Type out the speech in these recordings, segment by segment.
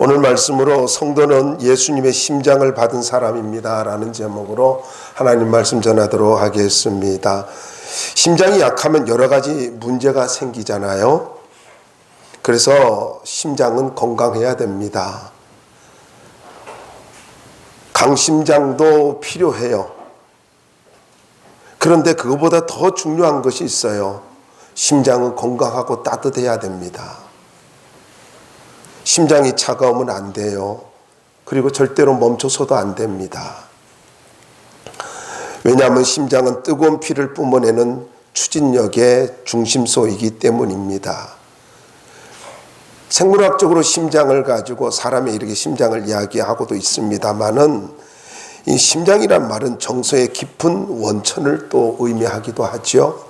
오늘 말씀으로 성도는 예수님의 심장을 받은 사람입니다 라는 제목으로 하나님 말씀 전하도록 하겠습니다. 심장이 약하면 여러 가지 문제가 생기잖아요. 그래서 심장은 건강해야 됩니다. 강심장도 필요해요. 그런데 그것보다 더 중요한 것이 있어요. 심장은 건강하고 따뜻해야 됩니다. 심장이 차가우면 안 돼요. 그리고 절대로 멈춰서도 안 됩니다. 왜냐하면 심장은 뜨거운 피를 뿜어내는 추진력의 중심소이기 때문입니다. 생물학적으로 심장을 가지고 사람의 이렇게 심장을 이야기하고도 있습니다만은 이 심장이란 말은 정서의 깊은 원천을 또 의미하기도 하죠.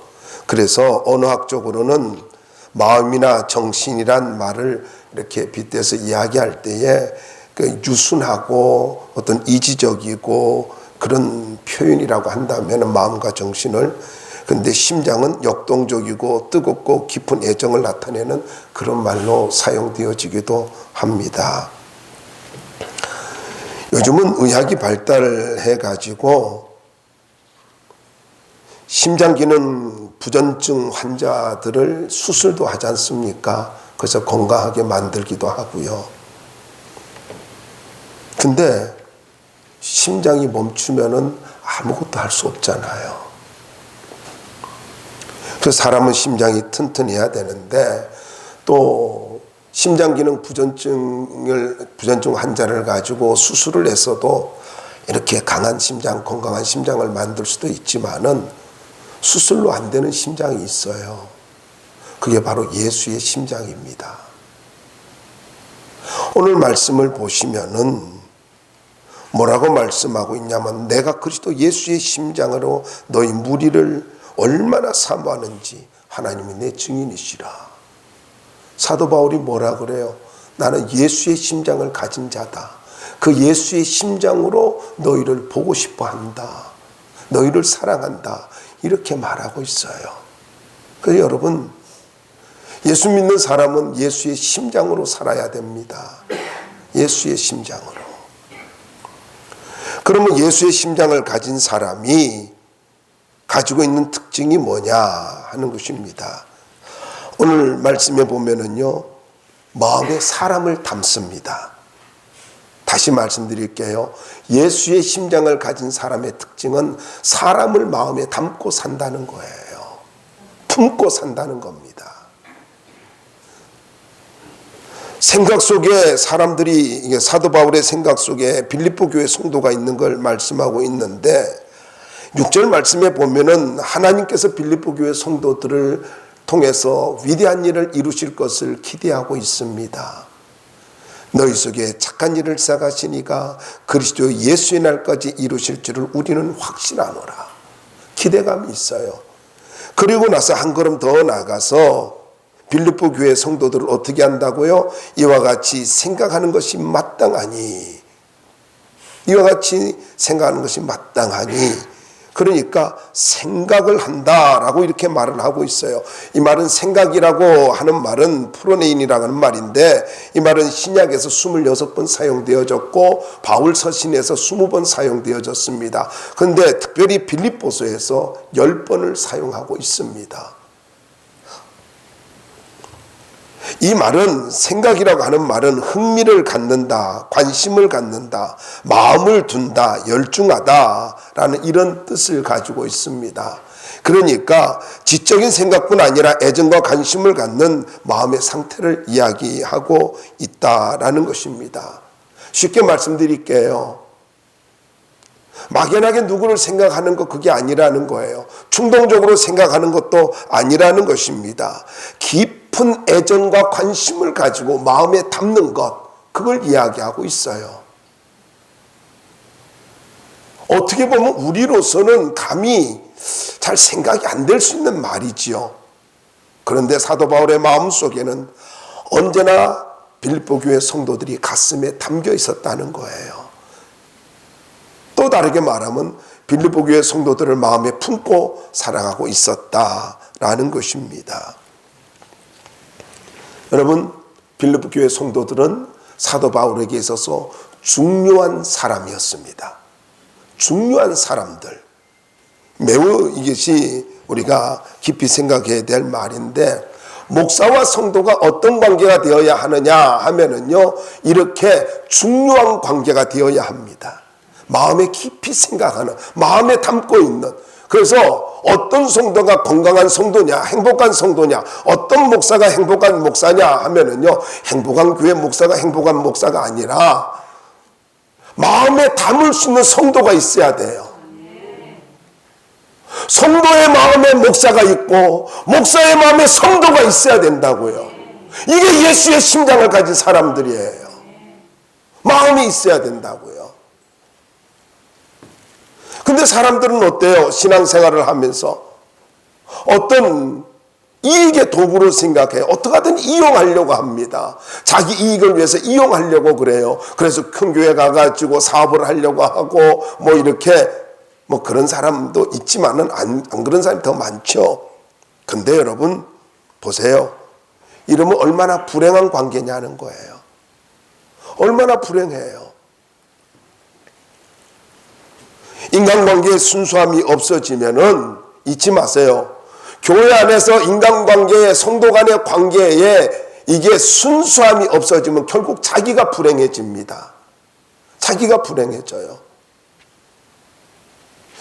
그래서 언어학적으로는 마음이나 정신이란 말을 이렇게 빗대서 이야기할 때에 그 유순하고 어떤 이지적이고 그런 표현이라고 한다면 마음과 정신을, 근데 심장은 역동적이고 뜨겁고 깊은 애정을 나타내는 그런 말로 사용되어지기도 합니다. 요즘은 의학이 발달해 가지고 심장기능 부전증 환자들을 수술도 하지 않습니까? 그래서 건강하게 만들기도 하고요. 근데 심장이 멈추면은 아무것도 할 수 없잖아요. 그래서 사람은 심장이 튼튼해야 되는데 또 심장기능 부전증 환자를 가지고 수술을 해서도 이렇게 강한 심장, 건강한 심장을 만들 수도 있지만은 수술로 안 되는 심장이 있어요. 그게 바로 예수의 심장입니다. 오늘 말씀을 보시면은 뭐라고 말씀하고 있냐면, 내가 그리스도 예수의 심장으로 너희 무리를 얼마나 사모하는지 하나님이 내 증인이시라. 사도 바울이 뭐라 그래요? 나는 예수의 심장을 가진 자다. 그 예수의 심장으로 너희를 보고 싶어 한다. 너희를 사랑한다. 이렇게 말하고 있어요. 그래서 여러분, 예수 믿는 사람은 예수의 심장으로 살아야 됩니다. 예수의 심장으로. 그러면 예수의 심장을 가진 사람이 가지고 있는 특징이 뭐냐 하는 것입니다. 오늘 말씀에 보면은요, 마음에 사람을 담습니다. 다시 말씀드릴게요. 예수의 심장을 가진 사람의 특징은 사람을 마음에 담고 산다는 거예요. 품고 산다는 겁니다. 생각 속에 사람들이, 사도 바울의 생각 속에 빌립보 교회 성도가 있는 걸 말씀하고 있는데, 6절 말씀에 보면은 하나님께서 빌립보 교회 성도들을 통해서 위대한 일을 이루실 것을 기대하고 있습니다. 너희 속에 착한 일을 시작하시니가 그리스도 예수의 날까지 이루실 줄을 우리는 확신하노라. 기대감이 있어요. 그리고 나서 한 걸음 더 나가서 빌립보 교회 성도들을 어떻게 한다고요? 이와 같이 생각하는 것이 마땅하니, 이와 같이 생각하는 것이 마땅하니, 그러니까 생각을 한다라고 이렇게 말을 하고 있어요. 이 말은 생각이라고 하는 말은 프로네인이라고 하는 말인데, 이 말은 신약에서 26번 사용되어졌고 바울 서신에서 20번 사용되어졌습니다. 그런데 특별히 빌립보서에서 10번을 사용하고 있습니다. 이 말은, 생각이라고 하는 말은 흥미를 갖는다, 관심을 갖는다, 마음을 둔다, 열중하다라는 이런 뜻을 가지고 있습니다. 그러니까 지적인 생각뿐 아니라 애정과 관심을 갖는 마음의 상태를 이야기하고 있다라는 것입니다. 쉽게 말씀드릴게요. 막연하게 누구를 생각하는 것, 그게 아니라는 거예요. 충동적으로 생각하는 것도 아니라는 것입니다. 깊은 애정과 관심을 가지고 마음에 담는 것, 그걸 이야기하고 있어요. 어떻게 보면 우리로서는 감히 잘 생각이 안 될 수 있는 말이지요. 그런데 사도 바울의 마음속에는 언제나 빌립보 교회 성도들이 가슴에 담겨 있었다는 거예요. 또 다르게 말하면 빌립보 교회 성도들을 마음에 품고 살아가고 있었다라는 것입니다. 여러분, 빌립보 교회 성도들은 사도 바울에게 있어서 중요한 사람이었습니다. 중요한 사람들. 매우 이것이 우리가 깊이 생각해야 될 말인데, 목사와 성도가 어떤 관계가 되어야 하느냐 하면은요, 이렇게 중요한 관계가 되어야 합니다. 마음에 깊이 생각하는, 마음에 담고 있는. 그래서 어떤 성도가 건강한 성도냐, 행복한 성도냐, 어떤 목사가 행복한 목사냐 하면은요, 행복한 교회 목사가 행복한 목사가 아니라 마음에 담을 수 있는 성도가 있어야 돼요. 성도의 마음에 목사가 있고 목사의 마음에 성도가 있어야 된다고요. 이게 예수의 심장을 가진 사람들이에요. 마음이 있어야 된다고요. 근데 사람들은 어때요? 신앙생활을 하면서 어떤 이익의 도구로 생각해요. 어떻게든 이용하려고 합니다. 자기 이익을 위해서 이용하려고 그래요. 그래서 큰 교회 가가지고 사업을 하려고 하고 뭐 이렇게 뭐 그런 사람도 있지만은 안 그런 사람이 더 많죠. 근데 여러분 보세요. 이러면 얼마나 불행한 관계냐는 거예요. 얼마나 불행해요. 인간관계의 순수함이 없어지면은 잊지 마세요. 교회 안에서 인간관계의 성도 간의 관계에 이게 순수함이 없어지면 결국 자기가 불행해집니다. 자기가 불행해져요.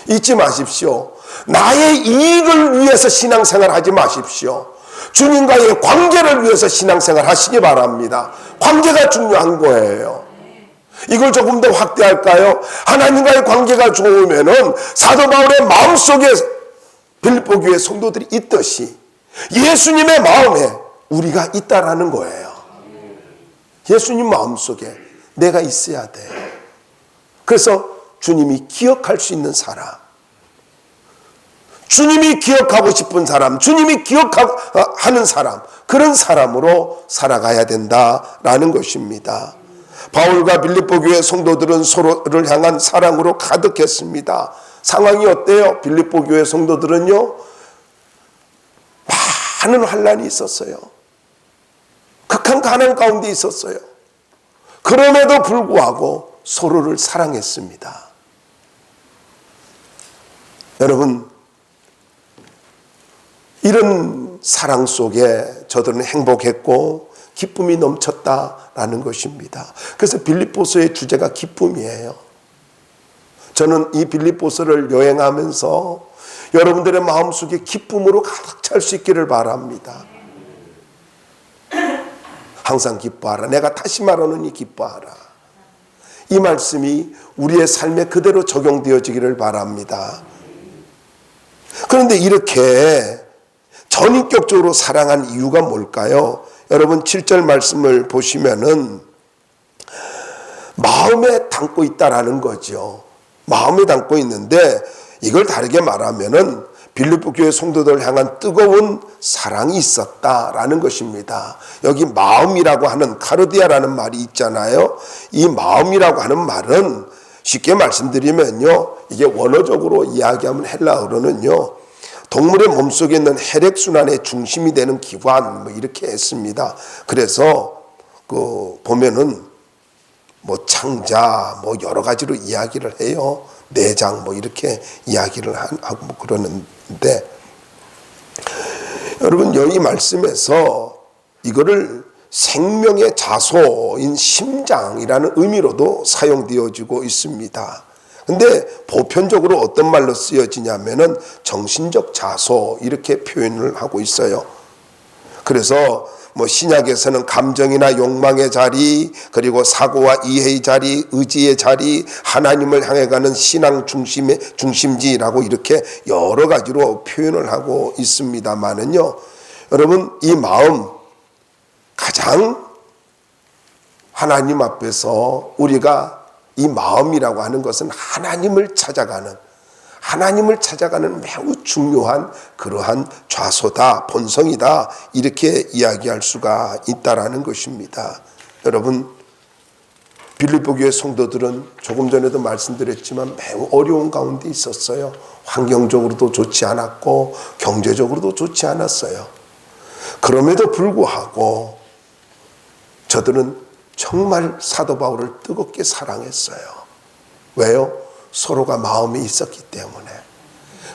잊지 마십시오. 나의 이익을 위해서 신앙생활 하지 마십시오. 주님과의 관계를 위해서 신앙생활 하시기 바랍니다. 관계가 중요한 거예요. 이걸 조금 더 확대할까요? 하나님과의 관계가 좋으면은 사도 바울의 마음속에 빌립보 교회 성도들이 있듯이 예수님의 마음에 우리가 있다라는 거예요. 예수님 마음속에 내가 있어야 돼요. 그래서 주님이 기억할 수 있는 사람, 주님이 기억하고 싶은 사람, 주님이 기억하는 사람, 그런 사람으로 살아가야 된다라는 것입니다. 바울과 빌립보 교회 성도들은 서로를 향한 사랑으로 가득했습니다. 상황이 어때요? 빌립보 교회 성도들은요, 많은 환난이 있었어요. 극한 가난 가운데 있었어요. 그럼에도 불구하고 서로를 사랑했습니다. 여러분, 이런 사랑 속에 저들은 행복했고 기쁨이 넘쳤다라는 것입니다. 그래서 빌립보서의 주제가 기쁨이에요. 저는 이 빌립보서를 여행하면서 여러분들의 마음속에 기쁨으로 가득 찰 수 있기를 바랍니다. 항상 기뻐하라. 내가 다시 말하노니 기뻐하라. 이 말씀이 우리의 삶에 그대로 적용되어지기를 바랍니다. 그런데 이렇게 전인격적으로 사랑한 이유가 뭘까요? 여러분 7절 말씀을 보시면은 마음에 담고 있다라는 거죠. 마음에 담고 있는데 이걸 다르게 말하면은 빌립보 교회 성도들을 향한 뜨거운 사랑이 있었다라는 것입니다. 여기 마음이라고 하는 카르디아라는 말이 있잖아요. 이 마음이라고 하는 말은 쉽게 말씀드리면요, 이게 원어적으로 이야기하면 헬라어로는요, 동물의 몸속에 있는 혈액순환의 중심이 되는 기관, 뭐 이렇게 했습니다. 그래서 보면은 뭐 창자, 뭐 여러 가지로 이야기를 해요. 내장, 뭐 이렇게 이야기를 하고 뭐 그러는데, 여러분 여기 말씀에서 이거를 생명의 자소인 심장이라는 의미로도 사용되어지고 있습니다. 근데 보편적으로 어떤 말로 쓰여지냐면은 정신적 자소 이렇게 표현을 하고 있어요. 그래서 뭐 신약에서는 감정이나 욕망의 자리, 그리고 사고와 이해의 자리, 의지의 자리, 하나님을 향해 가는 신앙 중심의 중심지라고 이렇게 여러 가지로 표현을 하고 있습니다만은요, 여러분 이 마음 가장 하나님 앞에서 우리가 이 마음이라고 하는 것은 하나님을 찾아가는 매우 중요한 그러한 좌소다, 본성이다, 이렇게 이야기할 수가 있다라는 것입니다. 여러분, 빌립보 교회 성도들은 조금 전에도 말씀드렸지만 매우 어려운 가운데 있었어요. 환경적으로도 좋지 않았고 경제적으로도 좋지 않았어요. 그럼에도 불구하고 저들은 정말 사도 바울을 뜨겁게 사랑했어요. 왜요? 서로가 마음이 있었기 때문에.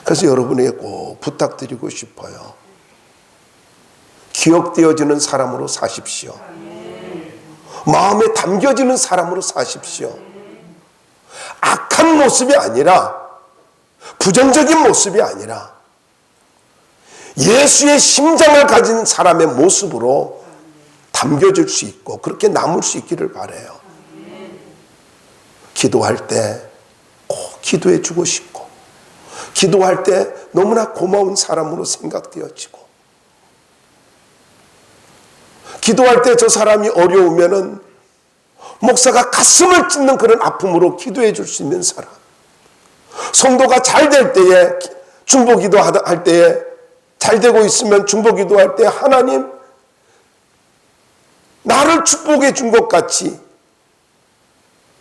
그래서 여러분에게 꼭 부탁드리고 싶어요. 기억되어지는 사람으로 사십시오. 마음에 담겨지는 사람으로 사십시오. 악한 모습이 아니라, 부정적인 모습이 아니라 예수의 심장을 가진 사람의 모습으로 담겨질 수 있고 그렇게 남을 수 있기를 바라요. 기도할 때 꼭 기도해 주고 싶고, 기도할 때 너무나 고마운 사람으로 생각되어지고, 기도할 때 저 사람이 어려우면은 목사가 가슴을 찢는 그런 아픔으로 기도해 줄 수 있는 사람, 성도가 잘 될 때에, 중보기도 할 때에 잘 되고 있으면 중보기도 할 때 하나님 나를 축복해 준 것 같이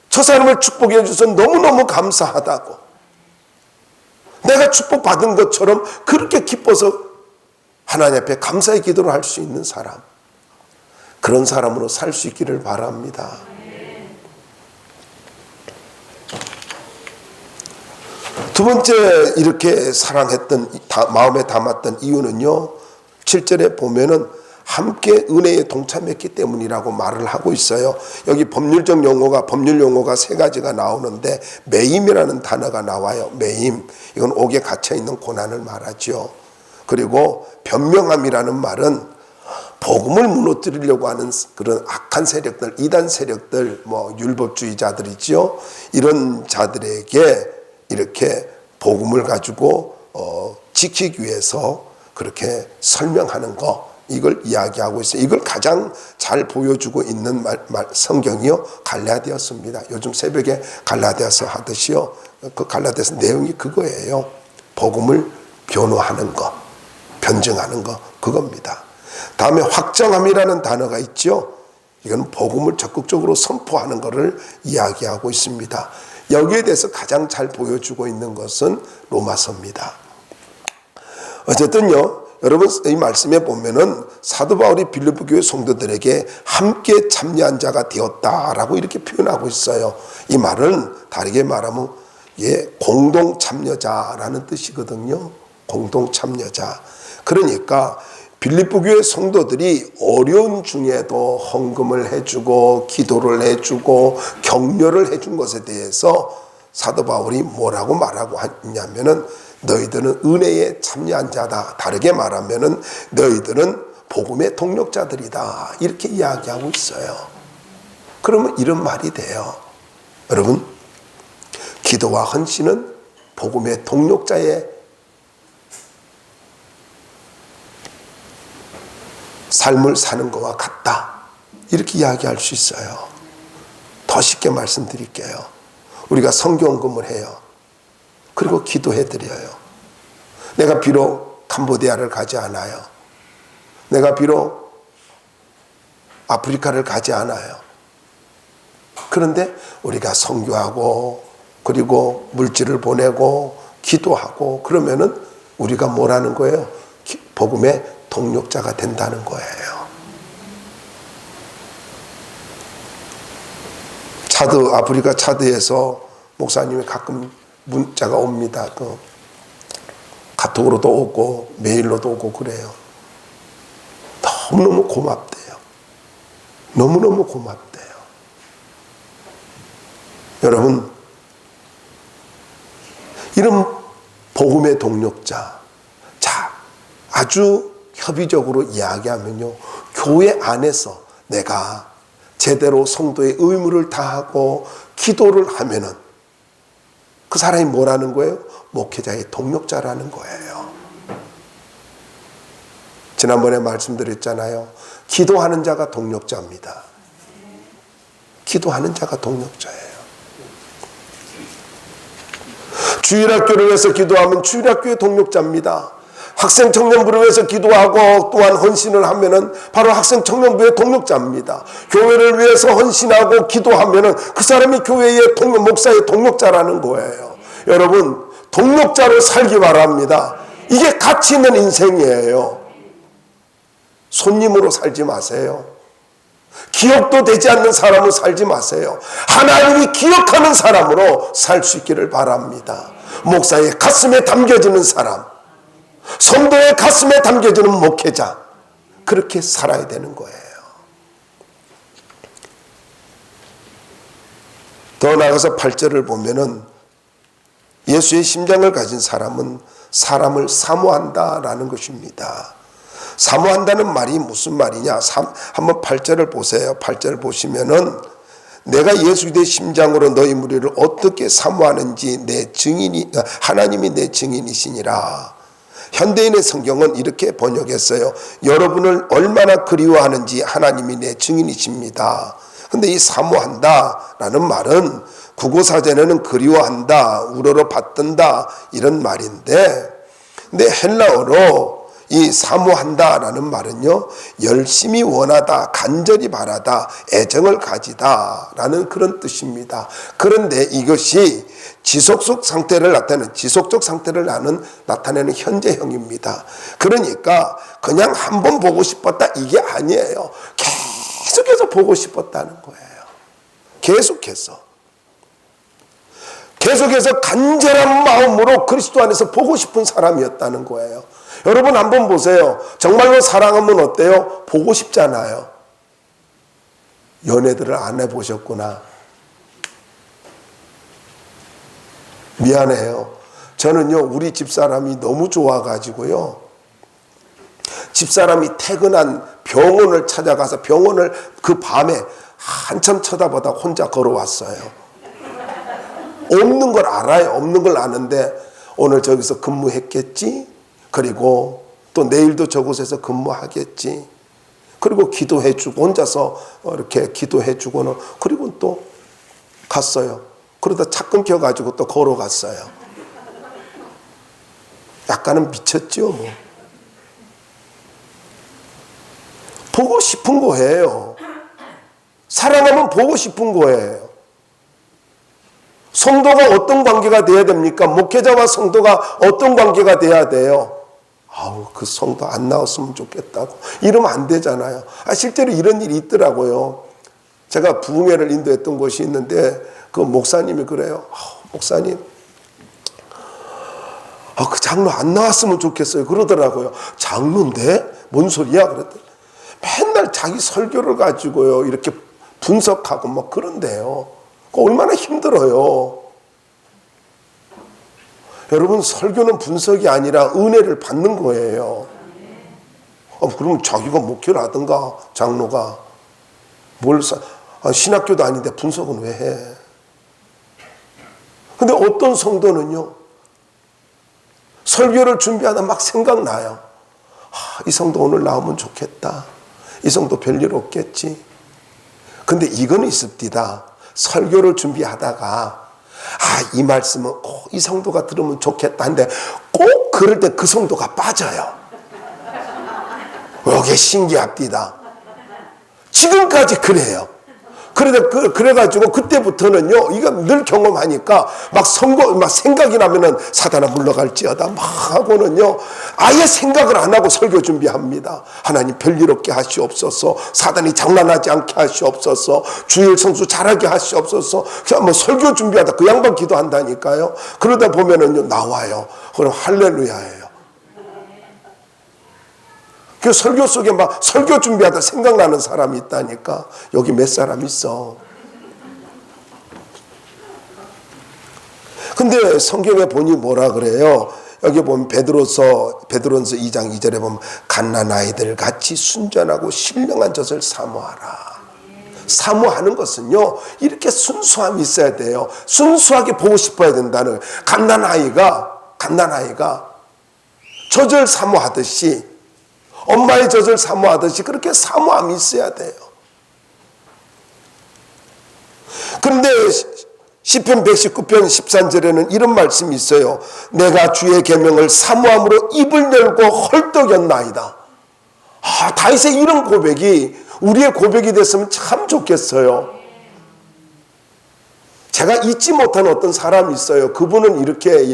저 사람을 축복해 주셔서 너무너무 감사하다고, 내가 축복받은 것처럼 그렇게 기뻐서 하나님 앞에 감사의 기도를 할 수 있는 사람, 그런 사람으로 살 수 있기를 바랍니다. 두 번째 이렇게 사랑했던, 마음에 담았던 이유는요, 7절에 보면은 함께 은혜에 동참했기 때문이라고 말을 하고 있어요. 여기 법률 용어가 세 가지가 나오는데 매임이라는 단어가 나와요. 매임, 이건 옥에 갇혀 있는 고난을 말하죠. 그리고 변명함이라는 말은 복음을 무너뜨리려고 하는 그런 악한 세력들, 이단 세력들, 율법주의자들이죠. 이런 자들에게 이렇게 복음을 가지고 지키기 위해서 그렇게 설명하는 거, 이걸 이야기하고 있어요. 이걸 가장 잘 보여주고 있는 성경이요, 갈라디아서입니다. 요즘 새벽에 갈라디아서 하듯이요, 그 갈라디아서 내용이 그거예요. 복음을 변호하는 거, 변증하는 거, 그겁니다. 다음에 확정함이라는 단어가 있죠. 이건 복음을 적극적으로 선포하는 것을 이야기하고 있습니다. 여기에 대해서 가장 잘 보여주고 있는 것은 로마서입니다. 어쨌든요, 여러분 이 말씀에 보면은 사도 바울이 빌립보 교회 성도들에게 함께 참여한 자가 되었다라고 이렇게 표현하고 있어요. 이 말은 다르게 말하면 공동 참여자라는 뜻이거든요. 공동 참여자. 그러니까 빌립보 교회 성도들이 어려운 중에도 헌금을 해주고 기도를 해주고 격려를 해준 것에 대해서 사도 바울이 뭐라고 말하고 했냐면은 너희들은 은혜에 참여한 자다. 다르게 말하면은 너희들은 복음의 동력자들이다. 이렇게 이야기하고 있어요. 그러면 이런 말이 돼요. 여러분, 기도와 헌신은 복음의 동력자의 삶을 사는 것과 같다. 이렇게 이야기할 수 있어요. 더 쉽게 말씀드릴게요. 우리가 성경금을 해요. 그리고 기도해드려요. 내가 비록 캄보디아를 가지 않아요. 내가 비록 아프리카를 가지 않아요. 그런데 우리가 선교하고 그리고 물질을 보내고 기도하고 그러면은 우리가 뭐라는 거예요? 복음의 동력자가 된다는 거예요. 아프리카 차드에서 목사님이 가끔 문자가 옵니다. 또 카톡으로도 오고 메일로도 오고 그래요. 너무너무 고맙대요. 너무너무 고맙대요. 여러분, 이런 복음의 동력자, 자, 아주 협의적으로 이야기하면요, 교회 안에서 내가 제대로 성도의 의무를 다하고 기도를 하면은 그 사람이 뭐라는 거예요? 목회자의 동력자라는 거예요. 지난번에 말씀드렸잖아요. 기도하는 자가 동력자입니다. 기도하는 자가 동력자예요. 주일학교를 위해서 기도하면 주일학교의 동력자입니다. 학생 청년부를 위해서 기도하고 또한 헌신을 하면은 바로 학생 청년부의 동력자입니다. 교회를 위해서 헌신하고 기도하면은 그 사람이 교회의 목사의 동력자라는 거예요. 여러분, 동력자로 살기 바랍니다. 이게 가치 있는 인생이에요. 손님으로 살지 마세요. 기억도 되지 않는 사람으로 살지 마세요. 하나님이 기억하는 사람으로 살 수 있기를 바랍니다. 목사의 가슴에 담겨지는 사람, 성도의 가슴에 담겨지는 목회자, 그렇게 살아야 되는 거예요. 더 나아가서 8절을 보면은 예수의 심장을 가진 사람은 사람을 사모한다라는 것입니다. 사모한다는 말이 무슨 말이냐? 한번 8절을 보세요. 8절 보시면은 내가 예수 그리스도의 심장으로 너희 무리를 어떻게 사모하는지 내 증인이, 하나님이 내 증인이시니라. 현대인의 성경은 이렇게 번역했어요. 여러분을 얼마나 그리워하는지 하나님이 내 증인이십니다. 근데 이 사모한다라는 말은 국어사전에는 그리워한다, 우러러 받든다 이런 말인데, 근데 헬라어로 이 사모한다라는 말은요, 열심히 원하다, 간절히 바라다, 애정을 가지다라는 그런 뜻입니다. 그런데 이것이 지속적 상태를 나타내는 현재형입니다. 그러니까 그냥 한번 보고 싶었다 이게 아니에요. 계속해서 보고 싶었다는 거예요. 계속해서 간절한 마음으로 그리스도 안에서 보고 싶은 사람이었다는 거예요. 여러분 한번 보세요. 정말로 사랑하면 어때요? 보고 싶잖아요. 연애들을 안 해보셨구나. 미안해요. 저는요, 우리 집사람이 너무 좋아가지고요, 집사람이 퇴근한 병원을 찾아가서 병원을 그 밤에 한참 쳐다보다 혼자 걸어왔어요. 없는 걸 알아요. 없는 걸 아는데 오늘 저기서 근무했겠지? 그리고 또 내일도 저곳에서 근무하겠지? 그리고 기도해주고 혼자서 이렇게 기도해주고는 그리고 또 갔어요. 그러다 차 끊겨가지고 또 걸어갔어요. 약간은 미쳤죠 뭐. 보고 싶은 거예요. 사랑하면 보고 싶은 거예요. 성도가 어떤 관계가 돼야 됩니까? 목회자와 성도가 어떤 관계가 돼야 돼요? 아우, 그 성도 안 나왔으면 좋겠다고 이러면 안 되잖아요. 실제로 이런 일이 있더라고요. 제가 부흥회를 인도했던 곳이 있는데 그 목사님이 그래요. 목사님, 그 장로 안 나왔으면 좋겠어요. 그러더라고요. 장로인데? 뭔 소리야? 그랬더니 맨날 자기 설교를 가지고요, 이렇게 분석하고 막 그런데요. 얼마나 힘들어요. 여러분, 설교는 분석이 아니라 은혜를 받는 거예요. 그러면 자기가 목회를 하든가, 장로가. 신학교도 아닌데 분석은 왜 해? 근데 어떤 성도는요, 설교를 준비하다 막 생각나요. 이 성도 오늘 나오면 좋겠다. 이 성도 별일 없겠지. 근데 이건 있습니다. 설교를 준비하다가 이 말씀은 꼭 이 성도가 들으면 좋겠다 한데 꼭 그럴 때 그 성도가 빠져요. 이게 신기합니다. 지금까지 그래요. 그래가지고 그때부터는요, 이거 늘 경험하니까 막 생각이 나면은 사단아 물러갈지어다 막 하고는요, 아예 생각을 안 하고 설교 준비합니다. 하나님 별일 없게 하시옵소서, 사단이 장난하지 않게 하시옵소서, 주일 성수 잘하게 하시옵소서. 그냥 뭐 설교 준비하다 그 양반 기도한다니까요. 그러다 보면은요, 나와요. 그럼 할렐루야예요. 그 설교 속에 막 설교 준비하다 생각나는 사람이 있다니까. 여기 몇 사람 있어. 근데 성경에 보니 뭐라 그래요? 여기 보면 베드로서 2장 2절에 보면 갓난아이들 같이 순전하고 신령한 젖을 사모하라. 사모하는 것은요, 이렇게 순수함이 있어야 돼요. 순수하게 보고 싶어야 된다는. 갓난아이가 젖을 사모하듯이, 엄마의 젖을 사모하듯이 그렇게 사모함이 있어야 돼요. 그런데 시편 119편 13절에는 이런 말씀이 있어요. 내가 주의 계명을 사모함으로 입을 열고 헐떡였나이다. 다윗의 이런 고백이 우리의 고백이 됐으면 참 좋겠어요. 제가 잊지 못한 어떤 사람이 있어요. 그분은 이렇게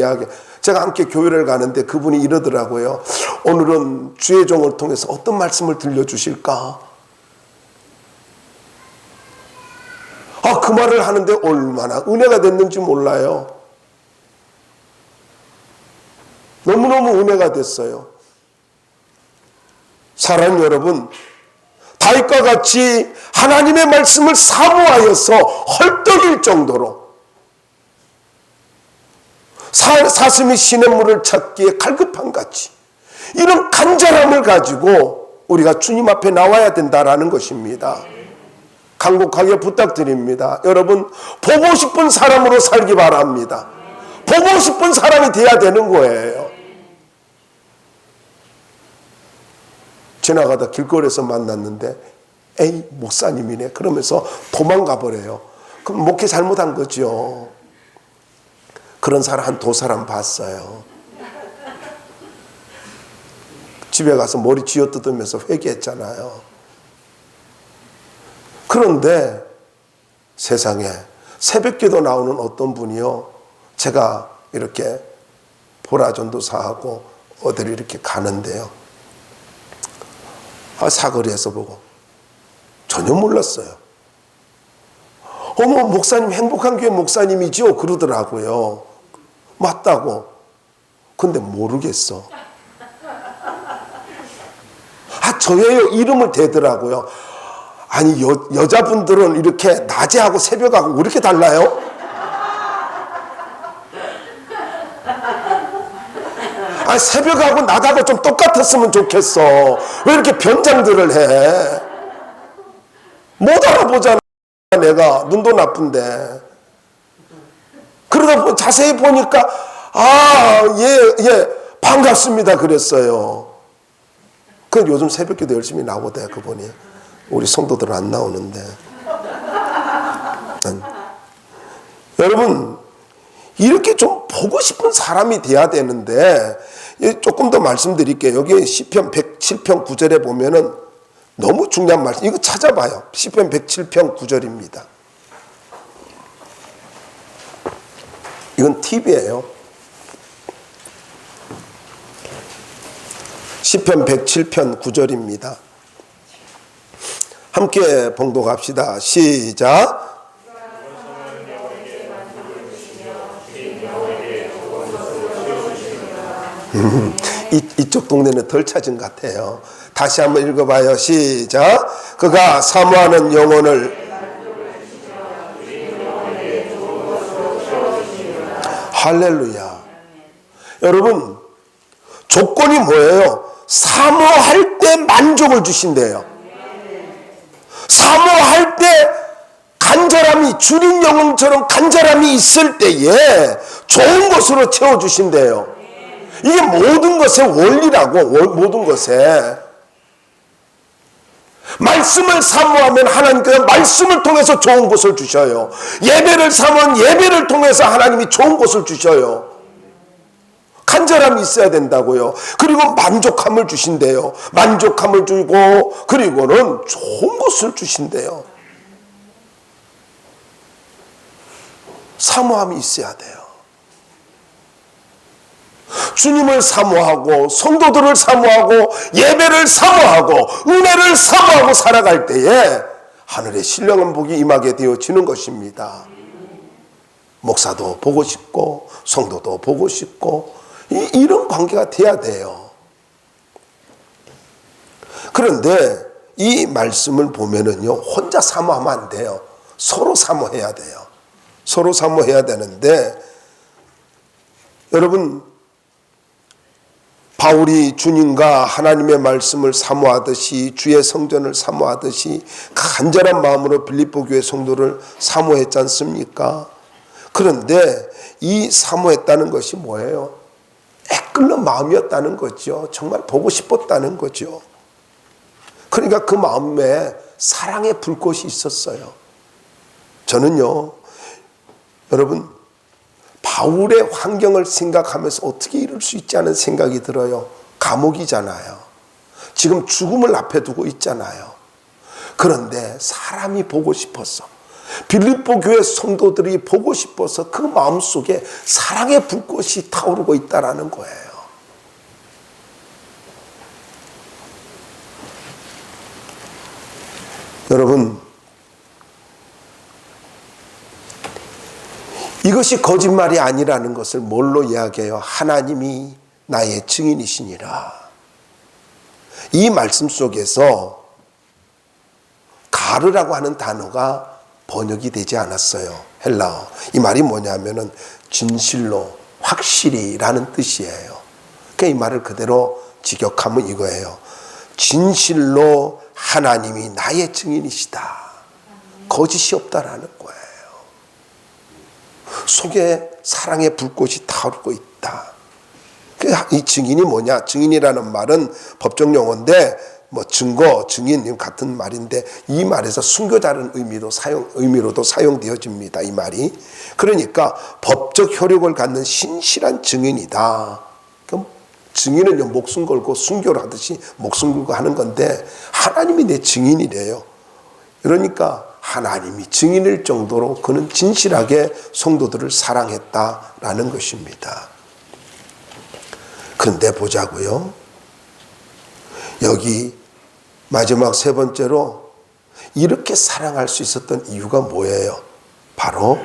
제가 함께 교회를 가는데 그분이 이러더라고요. 오늘은 주의 종을 통해서 어떤 말씀을 들려주실까? 그 말을 하는데 얼마나 은혜가 됐는지 몰라요. 너무너무 은혜가 됐어요. 사랑하는 여러분, 다윗과 같이 하나님의 말씀을 사모하여서 헐떡일 정도로 사슴이 시냇물을 찾기에 갈급한 같이 이런 간절함을 가지고 우리가 주님 앞에 나와야 된다라는 것입니다. 간곡하게 부탁드립니다. 여러분, 보고 싶은 사람으로 살기 바랍니다. 보고 싶은 사람이 돼야 되는 거예요. 지나가다 길거리에서 만났는데 에이, 목사님이네 그러면서 도망가 버려요. 그럼 목회 잘못한 거죠. 그런 사람 한 두 사람 봤어요. 집에 가서 머리 쥐어뜯으면서 회개했잖아요. 그런데 세상에 새벽기도 나오는 어떤 분이요, 제가 이렇게 보라전도사하고 어디를 이렇게 가는데요, 사거리에서 보고 전혀 몰랐어요. 어머, 목사님 행복한 교회 목사님이죠? 그러더라고요. 맞다고. 근데 모르겠어. 저예요. 이름을 대더라고요. 아니, 여자분들은 이렇게 낮에하고 새벽하고 왜 이렇게 달라요? 새벽하고 낮하고 좀 똑같았으면 좋겠어. 왜 이렇게 변장들을 해? 못 알아보잖아. 내가 눈도 나쁜데. 그러다 자세히 보니까 예, 반갑습니다 그랬어요. 그 요즘 새벽기도 열심히 나오대 그분이. 우리 성도들은 안 나오는데. 여러분, 이렇게 좀 보고 싶은 사람이 돼야 되는데, 조금 더 말씀드릴게요. 여기 시편 107편 9절에 보면은 너무 중요한 말씀, 이거 찾아봐요. 시편 107편 9절입니다. 이건 팁이에요. 시편 107편 9절입니다. 함께 봉독합시다. 시작. 이쪽 동네는 덜 찾은 것 같아요. 다시 한번 읽어봐요. 시작. 그가 사모하는 영혼을 할렐루야. 여러분, 조건이 뭐예요? 사모할 때 만족을 주신대요. 사모할 때 간절함이, 주님 영혼처럼 간절함이 있을 때에 좋은 것으로 채워주신대요. 이게 모든 것의 원리라고. 모든 것에 말씀을 사모하면 하나님께서 말씀을 통해서 좋은 것을 주셔요. 예배를 사모하면 예배를 통해서 하나님이 좋은 것을 주셔요. 간절함이 있어야 된다고요. 그리고 만족함을 주신대요. 만족함을 주고 그리고는 좋은 것을 주신대요. 사모함이 있어야 돼요. 주님을 사모하고 성도들을 사모하고 예배를 사모하고 은혜를 사모하고 살아갈 때에 하늘의 신령한 복이 임하게 되어지는 것입니다. 목사도 보고 싶고 성도도 보고 싶고 이런 관계가 돼야 돼요. 그런데 이 말씀을 보면은요, 혼자 사모하면 안 돼요. 서로 사모해야 돼요. 서로 사모해야 되는데, 여러분, 바울이 주님과 하나님의 말씀을 사모하듯이, 주의 성전을 사모하듯이 간절한 마음으로 빌립보 교회 성도를 사모했지 않습니까? 그런데 이 사모했다는 것이 뭐예요? 애끓는 마음이었다는 거죠. 정말 보고 싶었다는 거죠. 그러니까 그 마음에 사랑의 불꽃이 있었어요. 저는요, 여러분, 바울의 환경을 생각하면서 어떻게 이럴 수 있지 않은 생각이 들어요. 감옥이잖아요. 지금 죽음을 앞에 두고 있잖아요. 그런데 사람이 보고 싶어서, 빌립보 교회 성도들이 보고 싶어서 그 마음속에 사랑의 불꽃이 타오르고 있다는 거예요. 여러분, 이것이 거짓말이 아니라는 것을 뭘로 이야기해요? 하나님이 나의 증인이시니라. 이 말씀 속에서 가르라고 하는 단어가 번역이 되지 않았어요. 헬라어. 이 말이 뭐냐면은 진실로, 확실히라는 뜻이에요. 그러니까 이 말을 그대로 직역하면 이거예요. 진실로 하나님이 나의 증인이시다. 거짓이 없다라는 거예요. 속에 사랑의 불꽃이 타오르고 있다. 이 증인이 뭐냐? 증인이라는 말은 법적 용어인데 뭐 증거, 증인 같은 말인데 이 말에서 순교자라는 의미로도 사용되어집니다. 이 말이. 그러니까 법적 효력을 갖는 신실한 증인이다. 그럼 증인은 목숨 걸고 순교를 하듯이 목숨 걸고 하는 건데 하나님이 내 증인이래요. 그러니까 하나님이 증인일 정도로 그는 진실하게 성도들을 사랑했다라는 것입니다. 그런데 보자고요. 여기 마지막 세 번째로 이렇게 사랑할 수 있었던 이유가 뭐예요? 바로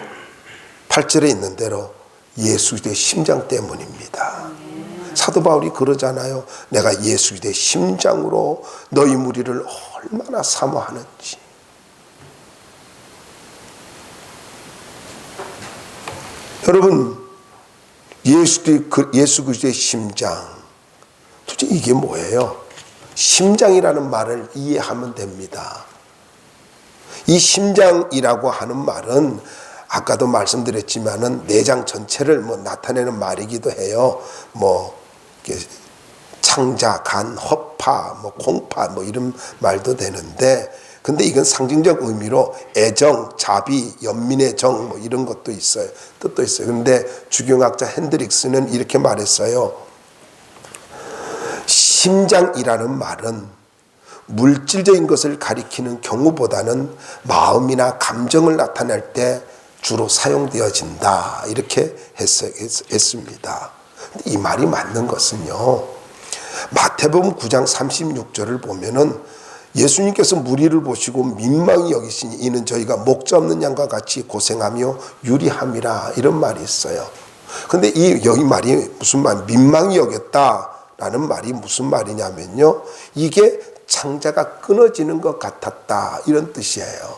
8절에 있는 대로 예수 그리스도의 심장 때문입니다. 사도 바울이 그러잖아요. 내가 예수 그리스도의 심장으로 너희 무리를 얼마나 사모하는지. 여러분, 예수 그리스도의 심장, 도대체 이게 뭐예요? 심장이라는 말을 이해하면 됩니다. 이 심장이라고 하는 말은 아까도 말씀드렸지만은 내장 전체를 나타내는 말이기도 해요. 창자, 간, 허파, 콩파 이런 말도 되는데, 근데 이건 상징적 의미로 애정, 자비, 연민의 정 이런 것도 있어요. 뜻도 있어요. 근데 주경학자 핸드릭스는 이렇게 말했어요. 심장이라는 말은 물질적인 것을 가리키는 경우보다는 마음이나 감정을 나타낼 때 주로 사용되어진다. 이렇게 했습니다. 이 말이 맞는 것은요. 마태복음 9장 36절을 보면은 예수님께서 무리를 보시고 민망히 여기시니 이는 저희가 목자 없는 양과 같이 고생하며 유리함이라 이런 말이 있어요. 근데 여기 말이 무슨 말, 민망히 여겼다라는 말이 무슨 말이냐면요. 이게 창자가 끊어지는 것 같았다 이런 뜻이에요.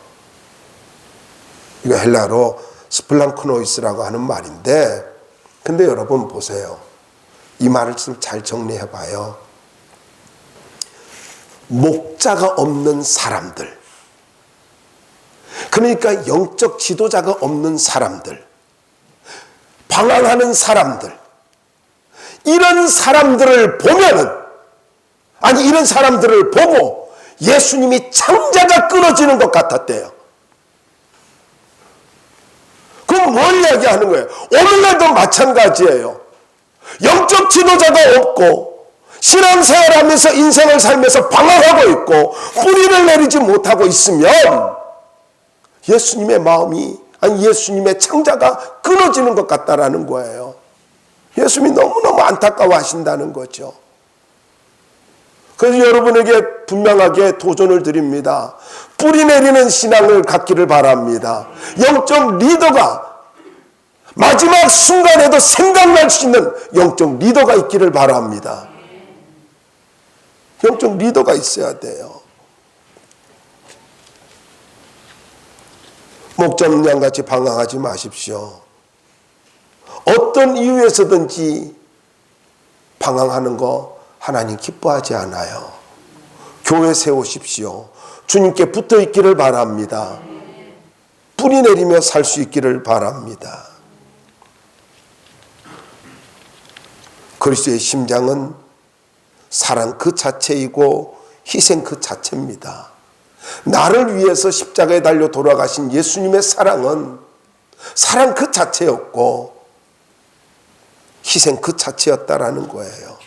이거 헬라로 스플랑크노이스라고 하는 말인데, 근데 여러분 보세요. 이 말을 좀 잘 정리해 봐요. 목자가 없는 사람들, 그러니까 영적 지도자가 없는 사람들, 방황하는 사람들, 이런 사람들을 보면은, 아니 이런 사람들을 보고 예수님이 창자가 끊어지는 것 같았대요. 그럼 뭘 이야기하는 거예요? 오늘날도 마찬가지예요. 영적 지도자가 없고 신앙생활하면서 인생을 살면서 방황하고 있고 뿌리를 내리지 못하고 있으면 예수님의 마음이, 아니 예수님의 창자가 끊어지는 것 같다라는 거예요. 예수님이 너무너무 안타까워하신다는 거죠. 그래서 여러분에게 분명하게 도전을 드립니다. 뿌리 내리는 신앙을 갖기를 바랍니다. 영적 리더가 마지막 순간에도 생각날 수 있는 영적 리더가 있기를 바랍니다. 영적 리더가 있어야 돼요. 목자 없는 양같이 방황하지 마십시오. 어떤 이유에서든지 방황하는 거 하나님 기뻐하지 않아요. 교회 세우십시오. 주님께 붙어 있기를 바랍니다. 뿌리 내리며 살 수 있기를 바랍니다. 그리스도의 심장은 사랑 그 자체이고 희생 그 자체입니다. 나를 위해서 십자가에 달려 돌아가신 예수님의 사랑은 사랑 그 자체였고 희생 그 자체였다라는 거예요.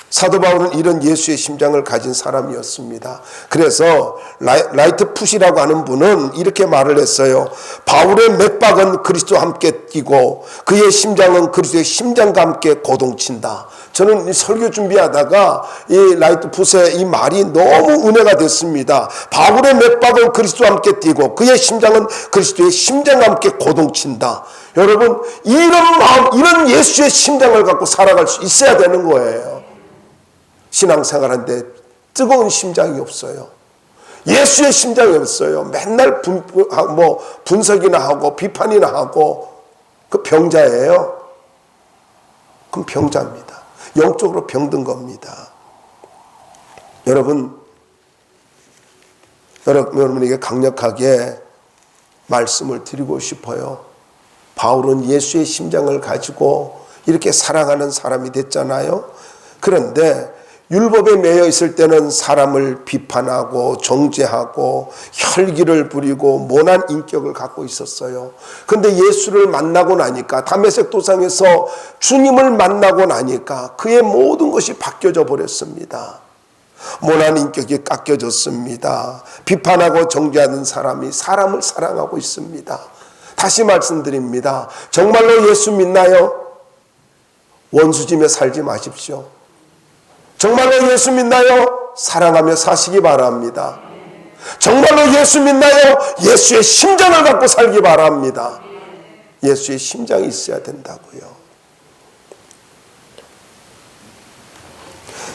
사도 바울은 이런 예수의 심장을 가진 사람이었습니다. 그래서 라이트 풋이라고 하는 분은 이렇게 말을 했어요. 바울의 맥박은 그리스도와 함께 뛰고 그의 심장은 그리스도의 심장과 함께 고동친다. 저는 이 설교 준비하다가 이 라이트 풋의 이 말이 너무 은혜가 됐습니다. 바울의 맥박은 그리스도와 함께 뛰고 그의 심장은 그리스도의 심장과 함께 고동친다. 여러분, 이런 마음, 이런 예수의 심장을 갖고 살아갈 수 있어야 되는 거예요. 신앙생활하는데 뜨거운 심장이 없어요. 예수의 심장이 없어요. 맨날 분석이나 하고 비판이나 하고 그 병자예요. 그럼 병자입니다. 영적으로 병든 겁니다. 여러분에게 강력하게 말씀을 드리고 싶어요. 바울은 예수의 심장을 가지고 이렇게 사랑하는 사람이 됐잖아요. 그런데 율법에 매여 있을 때는 사람을 비판하고 정죄하고 혈기를 부리고 모난 인격을 갖고 있었어요. 그런데 예수를 만나고 나니까, 다메섹 도상에서 주님을 만나고 나니까 그의 모든 것이 바뀌어져 버렸습니다. 모난 인격이 깎여졌습니다. 비판하고 정죄하는 사람이 사람을 사랑하고 있습니다. 다시 말씀드립니다. 정말로 예수 믿나요? 원수짐에 살지 마십시오. 정말로 예수 믿나요? 사랑하며 사시기 바랍니다. 정말로 예수 믿나요? 예수의 심장을 갖고 살기 바랍니다. 예수의 심장이 있어야 된다고요.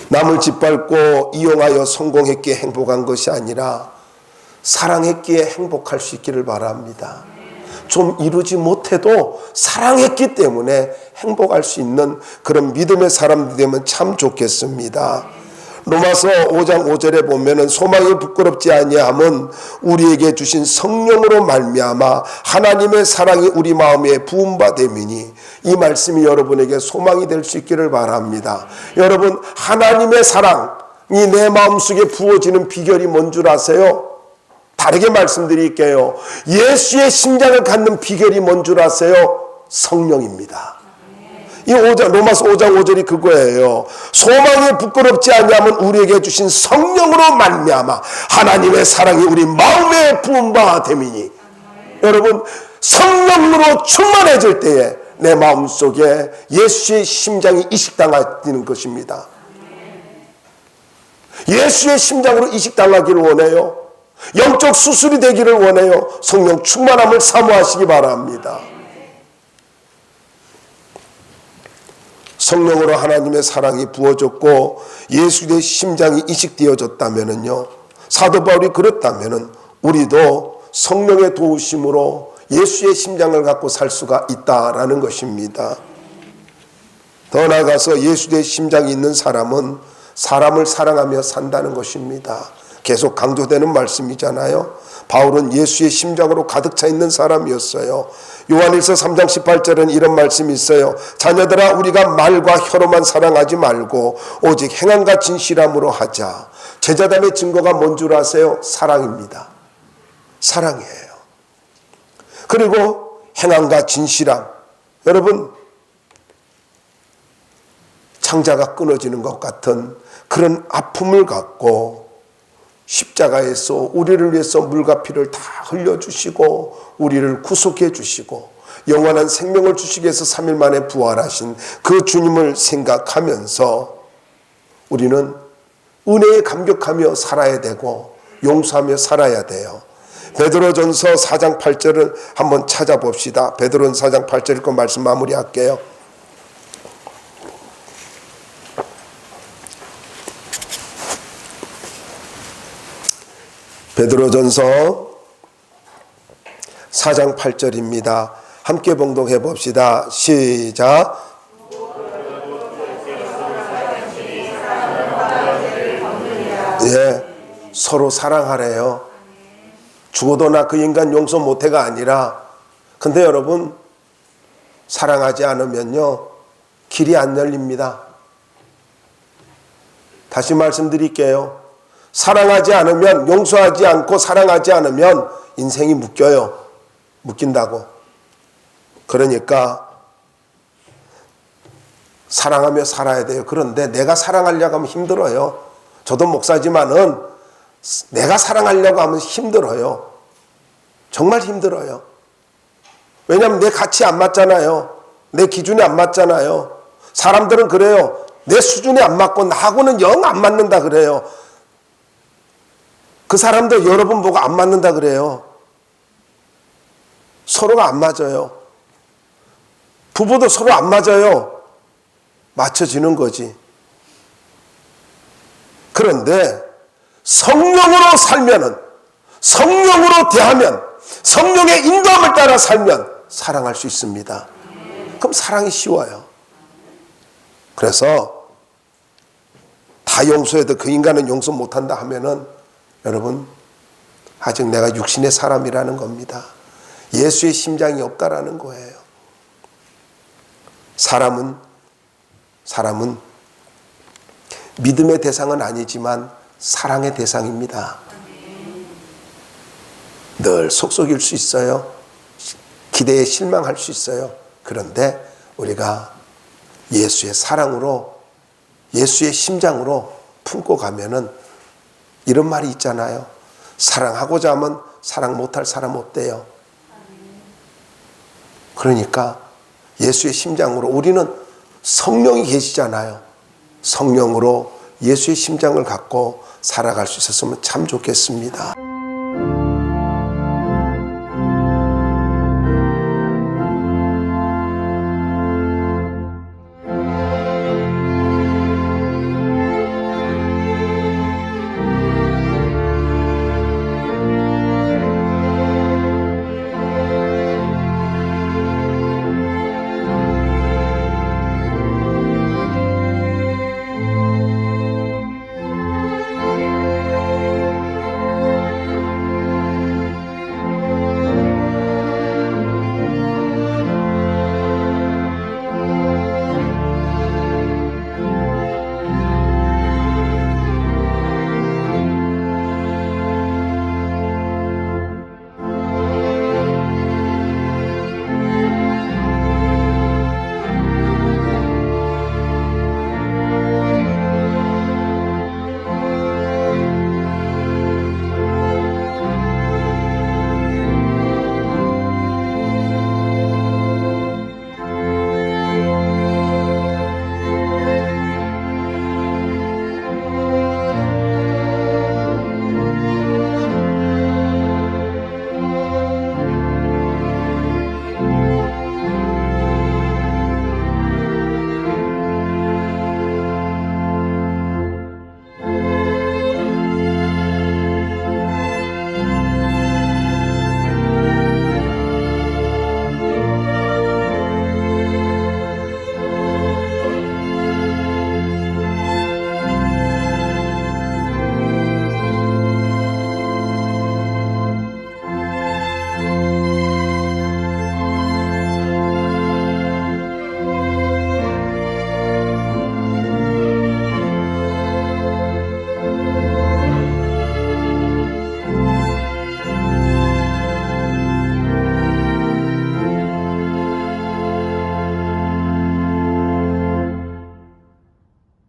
남을 짓밟고 이용하여 성공했기에 행복한 것이 아니라 사랑했기에 행복할 수 있기를 바랍니다. 좀 이루지 못해도 사랑했기 때문에 행복할 수 있는 그런 믿음의 사람들이 되면 참 좋겠습니다. 로마서 5장 5절에 보면은 소망이 부끄럽지 아니함은 우리에게 주신 성령으로 말미암아 하나님의 사랑이 우리 마음에 부은 바 됨이니, 이 말씀이 여러분에게 소망이 될 수 있기를 바랍니다. 여러분, 하나님의 사랑이 내 마음속에 부어지는 비결이 뭔 줄 아세요? 다르게 말씀드릴게요. 예수의 심장을 갖는 비결이 뭔 줄 아세요? 성령입니다. 이 로마서 5장 5절이 그거예요. 소망이 부끄럽지 아니하면 우리에게 주신 성령으로 말미암아 하나님의 사랑이 우리 마음에 부은 바 됨이니. 여러분, 성령으로 충만해질 때에 내 마음속에 예수의 심장이 이식당하는 것입니다. 예수의 심장으로 이식당하기를 원해요. 영적 수술이 되기를 원해요. 성령 충만함을 사모하시기 바랍니다. 성령으로 하나님의 사랑이 부어졌고 예수의 심장이 이식되어졌다면요, 사도 바울이 그랬다면은 우리도 성령의 도우심으로 예수의 심장을 갖고 살 수가 있다라는 것입니다. 더 나아가서 예수의 심장이 있는 사람은 사람을 사랑하며 산다는 것입니다. 계속 강조되는 말씀이잖아요. 바울은 예수의 심장으로 가득 차 있는 사람이었어요. 요한일서 3장 18절은 이런 말씀이 있어요. 자녀들아, 우리가 말과 혀로만 사랑하지 말고 오직 행함과 진실함으로 하자. 제자담의 증거가 뭔 줄 아세요? 사랑입니다. 사랑이에요. 그리고 행함과 진실함. 여러분, 창자가 끊어지는 것 같은 그런 아픔을 갖고 십자가에서 우리를 위해서 물과 피를 다 흘려주시고 우리를 구속해 주시고 영원한 생명을 주시기 위해서 3일 만에 부활하신 그 주님을 생각하면서 우리는 은혜에 감격하며 살아야 되고 용서하며 살아야 돼요. 베드로전서 4장 8절을 한번 찾아봅시다. 베드로전서 4장 8절 읽고 말씀 마무리할게요. 베드로전서 4장 8절입니다. 함께 봉독해 봅시다. 시작. 예, 서로 사랑하래요. 죽어도 나 그 인간 용서 못해가 아니라, 근데 여러분, 사랑하지 않으면요 길이 안 열립니다. 다시 말씀드릴게요. 사랑하지 않으면, 용서하지 않고 사랑하지 않으면 인생이 묶여요. 묶인다고. 그러니까 사랑하며 살아야 돼요. 그런데 내가 사랑하려고 하면 힘들어요. 저도 목사지만은 내가 사랑하려고 하면 힘들어요. 정말 힘들어요. 왜냐하면 내 가치 안 맞잖아요. 내 기준이 안 맞잖아요. 사람들은 그래요. 내 수준이 안 맞고 나하고는 영 안 맞는다 그래요. 그 사람도 여러분 보고 안 맞는다 그래요. 서로가 안 맞아요. 부부도 서로 안 맞아요. 맞춰지는 거지. 그런데 성령으로 살면은, 성령으로 대하면, 성령의 인도함을 따라 살면 사랑할 수 있습니다. 그럼 사랑이 쉬워요. 그래서 다 용서해도 그 인간은 용서 못한다 하면은 여러분 아직 내가 육신의 사람이라는 겁니다. 예수의 심장이 없다라는 거예요. 사람은 믿음의 대상은 아니지만 사랑의 대상입니다. 늘 속속일 수 있어요. 기대에 실망할 수 있어요. 그런데 우리가 예수의 사랑으로, 예수의 심장으로 품고 가면은 이런 말이 있잖아요. 사랑하고자 하면 사랑 못할 사람 없대요. 그러니까 예수의 심장으로, 우리는 성령이 계시잖아요. 성령으로 예수의 심장을 갖고 살아갈 수 있었으면 참 좋겠습니다.